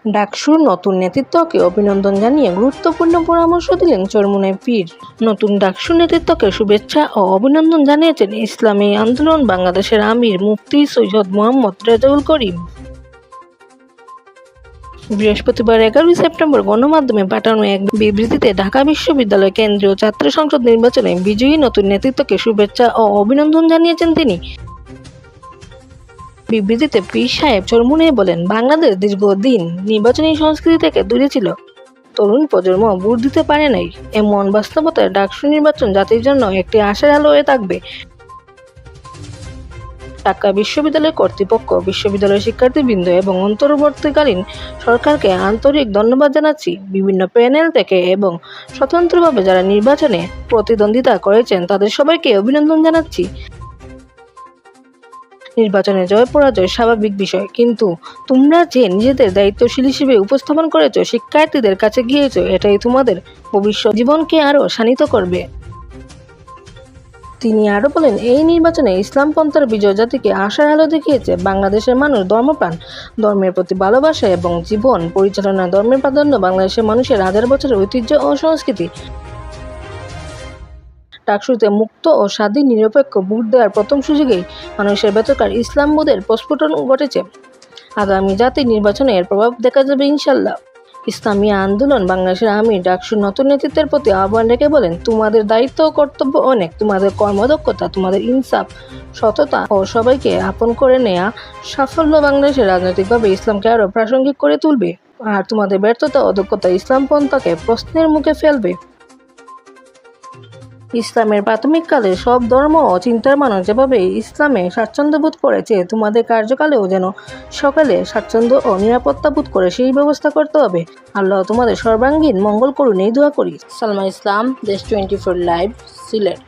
ডাকসুর নতুন নেতৃত্বকে অভিনন্দন জানিয়ে গুরুত্বপূর্ণ পরামর্শ দিলেন চরমোনাই পীর। নতুন ডাকসুর নেতৃত্বকে শুভেচ্ছা ও অভিনন্দন জানিয়েছেন ইসলামী আন্দোলন বাংলাদেশের আমির মুফতি সৈয়দ মোহাম্মদ রেজাউল করিম। বৃহস্পতিবার 11 সেপ্টেম্বর গণমাধ্যমে পাঠানো এক বিবৃতিতে ঢাকা বিশ্ববিদ্যালয় কেন্দ্রীয় ছাত্র সংসদ নির্বাচনে বিজয়ী নতুন নেতৃত্বকে শুভেচ্ছা ও অভিনন্দন জানিয়েছেন তিনি। বিবৃতিতে পীর সাহেব চরমোনাই বলেন, বাংলাদেশ দীর্ঘদিন নির্বাচনী সংস্কৃতি থেকে দূরে ছিল। তরুণ প্রজন্ম ভোট দিতে পারে নাই। এমন বাস্তবতায় ডাকসু নির্বাচন জাতির জন্য একটি আশার আলো হয়ে থাকবে। ঢাকা বিশ্ববিদ্যালয় কর্তৃপক্ষ, বিশ্ববিদ্যালয়ের শিক্ষার্থীবৃন্দ এবং অন্তর্বর্তীকালীন সরকারকে আন্তরিক ধন্যবাদ জানাচ্ছি। বিভিন্ন প্যানেল থেকে এবং স্বতন্ত্রভাবে যারা নির্বাচনে প্রতিদ্বন্দ্বিতা করেছেন তাদের সবাইকে অভিনন্দন জানাচ্ছি। নির্বাচনে জয় পরাজয় স্বাভাবিক বিষয়, কিন্তু তোমরা যে নিজেদের দায়িত্বশীল হিসেবে উপস্থাপন করেছ, শিক্ষার্থীদের কাছে গিয়েছ, এটাই তোমাদের ভবিষ্যৎ জীবনকে আরও শানিত করবে। তিনি আরও বলেন, এই নির্বাচনে ইসলামপন্থার বিজয় জাতিকে আশার আলো দেখিয়েছে। বাংলাদেশের মানুষ ধর্মপ্রাণ, ধর্মের প্রতি ভালোবাসা এবং জীবন পরিচালনা ধর্মের প্রাধান্য বাংলাদেশের মানুষের হাজার বছরের ঐতিহ্য ও সংস্কৃতি। ডাকসুতে মুক্ত ও স্বাধীন নিরপেক্ষ ভোট দেওয়ার প্রথম সুযোগেই মানুষের ভেতরকার ইসলামবোধের প্রস্ফুটন ঘটেছে। আগামী জাতীয় নির্বাচনে এর প্রভাব দেখা যাবে ইনশাল্লাহ। ইসলামী আন্দোলন বাংলাদেশের আমির ডাকসুর নতুন নেতৃত্বের প্রতি আহ্বান রেখে বলেন, তোমাদের দায়িত্ব ও কর্তব্য অনেক। তোমাদের কর্মদক্ষতা, তোমাদের ইনসাফ, সততা ও সবাইকে আপন করে নেয়া সাফল্য বাংলাদেশের রাজনৈতিকভাবে ইসলামকে আরও প্রাসঙ্গিক করে তুলবে, আর তোমাদের ব্যর্থতা ও দক্ষতা ইসলামপন্থাকে প্রশ্নের মুখে ফেলবে। ইসলামের প্রাথমিক কালে সব ধর্ম ও চিন্তার মানুষ যেভাবে ইসলামে স্বাচ্ছন্দ্য বোধ করেছে, তোমাদের কার্যকালেও যেন সকালে স্বাচ্ছন্দ্য ও নিরাপত্তা বোধ করে সেই ব্যবস্থা করতে হবে। আল্লাহ তোমাদের সর্বাঙ্গীন মঙ্গল করুন, এই দোয়া করি। সালমা ইসলাম, দেশ 24 লাইভ, সিলেট।